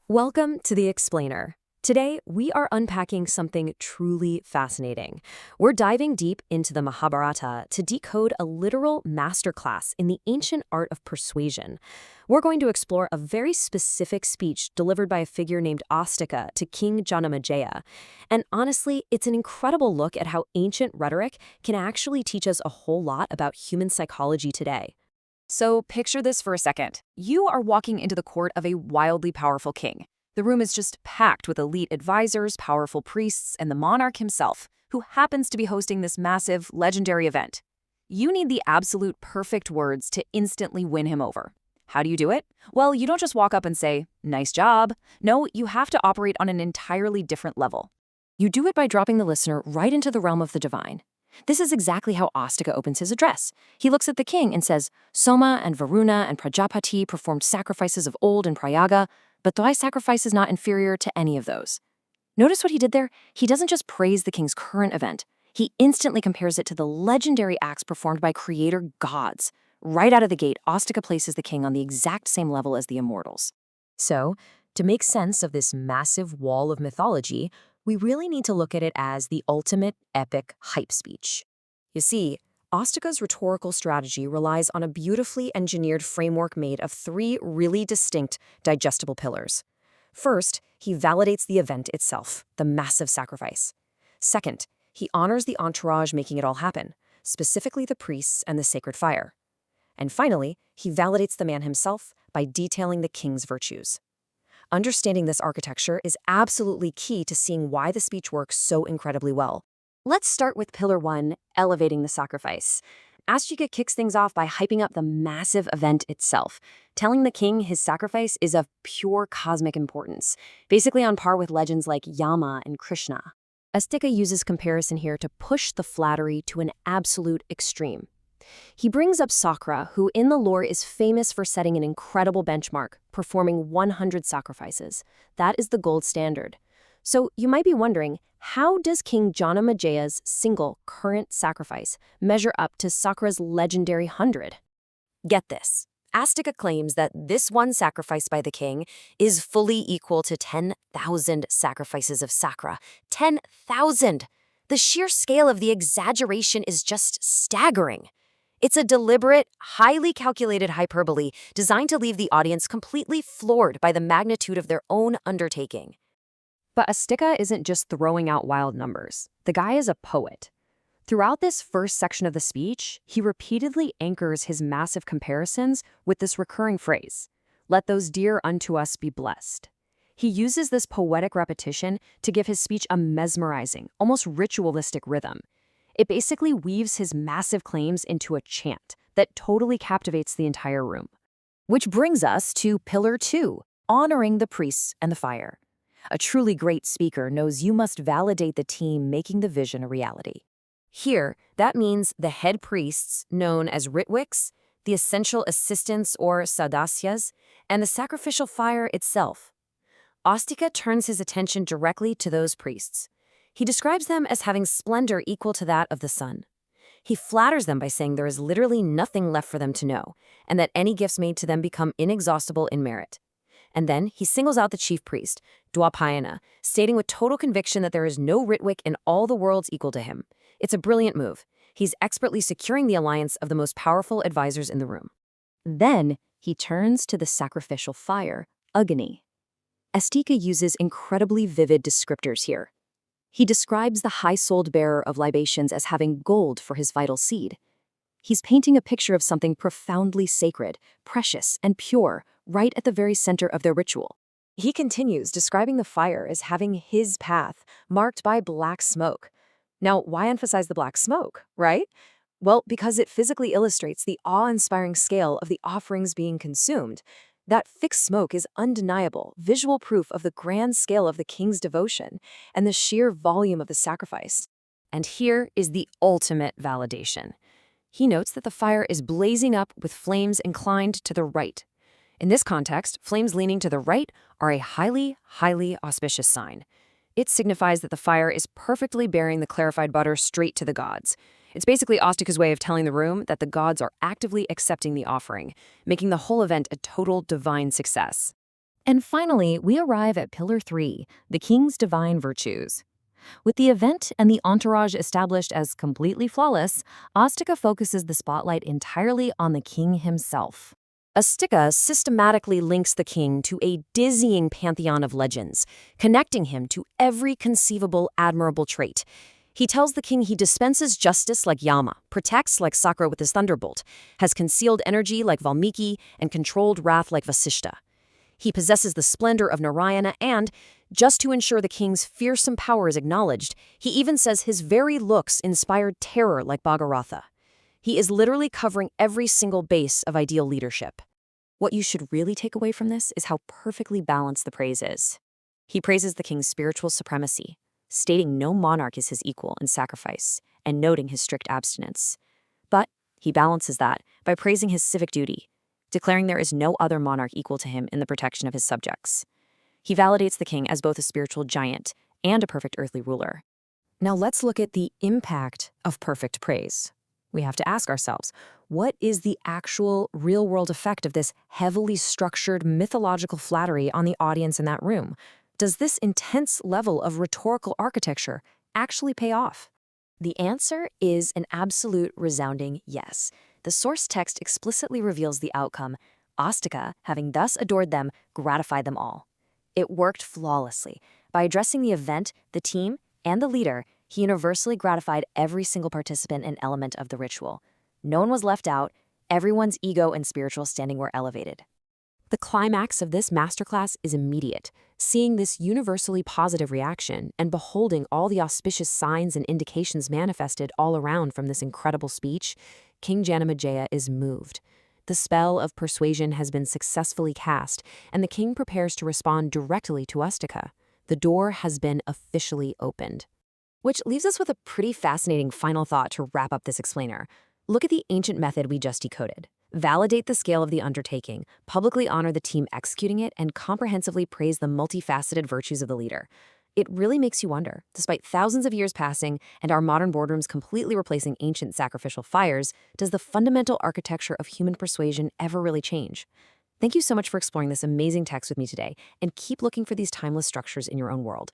Welcome to The Explainer. Today, we are unpacking something truly fascinating. We're diving deep into the Mahabharata to decode a literal masterclass in the ancient art of persuasion. We're going to explore a very specific speech delivered by a figure named Astika to King Janamejaya. And honestly, it's an incredible look at how ancient rhetoric can actually teach us a whole lot about human psychology today. So picture this for a second. You are walking into the court of a wildly powerful king. The room is just packed with elite advisors, powerful priests, and the monarch himself, who happens to be hosting this massive, legendary event. You need the absolute perfect words to instantly win him over. How do you do it? Well, you don't just walk up and say, "Nice job." No, you have to operate on an entirely different level. You do it by dropping the listener right into the realm of the divine. This is exactly how Astika opens his address. He looks at the king and says, Soma and Varuna and Prajapati performed sacrifices of old in Prayaga, but thy sacrifice is not inferior to any of those. Notice what he did there? He doesn't just praise the king's current event. He instantly compares it to the legendary acts performed by creator gods. Right out of the gate, Astika places the king on the exact same level as the immortals. So, to make sense of this massive wall of mythology, we really need to look at it as the ultimate epic hype speech. You see, Astika's rhetorical strategy relies on a beautifully engineered framework made of three really distinct, digestible pillars. First, he validates the event itself, the massive sacrifice. Second, he honors the entourage making it all happen, specifically the priests and the sacred fire. And finally, he validates the man himself by detailing the king's virtues. Understanding this architecture is absolutely key to seeing why the speech works so incredibly well. Let's start with Pillar 1, elevating the sacrifice. Astika kicks things off by hyping up the massive event itself, telling the king his sacrifice is of pure cosmic importance, basically on par with legends like Yama and Krishna. Astika uses comparison here to push the flattery to an absolute extreme. He brings up Sakra, who in the lore is famous for setting an incredible benchmark, performing 100 sacrifices. That is the gold standard. So you might be wondering, how does King Janamajaya's single current sacrifice measure up to Sakra's legendary 100? Get this. Astika claims that this one sacrifice by the king is fully equal to 10,000 sacrifices of Sakra. 10,000! The sheer scale of the exaggeration is just staggering. It's a deliberate, highly calculated hyperbole designed to leave the audience completely floored by the magnitude of their own undertaking. But Astika isn't just throwing out wild numbers. The guy is a poet. Throughout this first section of the speech, he repeatedly anchors his massive comparisons with this recurring phrase, "Let those dear unto us be blessed." He uses this poetic repetition to give his speech a mesmerizing, almost ritualistic rhythm. It basically weaves his massive claims into a chant that totally captivates the entire room. Which brings us to Pillar 2, honoring the priests and the fire. A truly great speaker knows you must validate the team making the vision a reality. Here, that means the head priests, known as Ritwiks, the essential assistants or sadasyas, and the sacrificial fire itself. Astika turns his attention directly to those priests. He describes them as having splendor equal to that of the sun. He flatters them by saying there is literally nothing left for them to know, and that any gifts made to them become inexhaustible in merit. And then he singles out the chief priest, Dwaipayana, stating with total conviction that there is no Ritwik in all the worlds equal to him. It's a brilliant move. He's expertly securing the alliance of the most powerful advisors in the room. Then he turns to the sacrificial fire, Agni. Astika uses incredibly vivid descriptors here. He describes the high-souled bearer of libations as having gold for his vital seed. He's painting a picture of something profoundly sacred, precious, and pure, right at the very center of their ritual. He continues describing the fire as having his path, marked by black smoke. Now, why emphasize the black smoke, right? Well, because it physically illustrates the awe-inspiring scale of the offerings being consumed. That fixed smoke is undeniable, visual proof of the grand scale of the king's devotion and the sheer volume of the sacrifice. And here is the ultimate validation. He notes that the fire is blazing up with flames inclined to the right. In this context, flames leaning to the right are a highly, highly auspicious sign. It signifies that the fire is perfectly bearing the clarified butter straight to the gods. It's basically Astika's way of telling the room that the gods are actively accepting the offering, making the whole event a total divine success. And finally, we arrive at Pillar 3, the king's divine virtues. With the event and the entourage established as completely flawless, Astika focuses the spotlight entirely on the king himself. Astika systematically links the king to a dizzying pantheon of legends, connecting him to every conceivable admirable trait. He tells the king he dispenses justice like Yama, protects like Sakra with his thunderbolt, has concealed energy like Valmiki, and controlled wrath like Vasishta. He possesses the splendor of Narayana and, just to ensure the king's fearsome power is acknowledged, he even says his very looks inspired terror like Bhagaratha. He is literally covering every single base of ideal leadership. What you should really take away from this is how perfectly balanced the praise is. He praises the king's spiritual supremacy, stating no monarch is his equal in sacrifice, and noting his strict abstinence. But he balances that by praising his civic duty, declaring there is no other monarch equal to him in the protection of his subjects. He validates the king as both a spiritual giant and a perfect earthly ruler. Now let's look at the impact of perfect praise. We have to ask ourselves, what is the actual real-world effect of this heavily structured mythological flattery on the audience in that room? Does this intense level of rhetorical architecture actually pay off? The answer is an absolute resounding yes. The source text explicitly reveals the outcome. Astika, having thus adored them, gratified them all. It worked flawlessly. By addressing the event, the team, and the leader, he universally gratified every single participant and element of the ritual. No one was left out. Everyone's ego and spiritual standing were elevated. The climax of this masterclass is immediate. Seeing this universally positive reaction and beholding all the auspicious signs and indications manifested all around from this incredible speech, King Janamejaya is moved. The spell of persuasion has been successfully cast, and the king prepares to respond directly to Astika. The door has been officially opened. Which leaves us with a pretty fascinating final thought to wrap up this explainer. Look at the ancient method we just decoded. Validate the scale of the undertaking, publicly honor the team executing it, and comprehensively praise the multifaceted virtues of the leader. It really makes you wonder, despite thousands of years passing and our modern boardrooms completely replacing ancient sacrificial fires, does the fundamental architecture of human persuasion ever really change? Thank you so much for exploring this amazing text with me today, and keep looking for these timeless structures in your own world.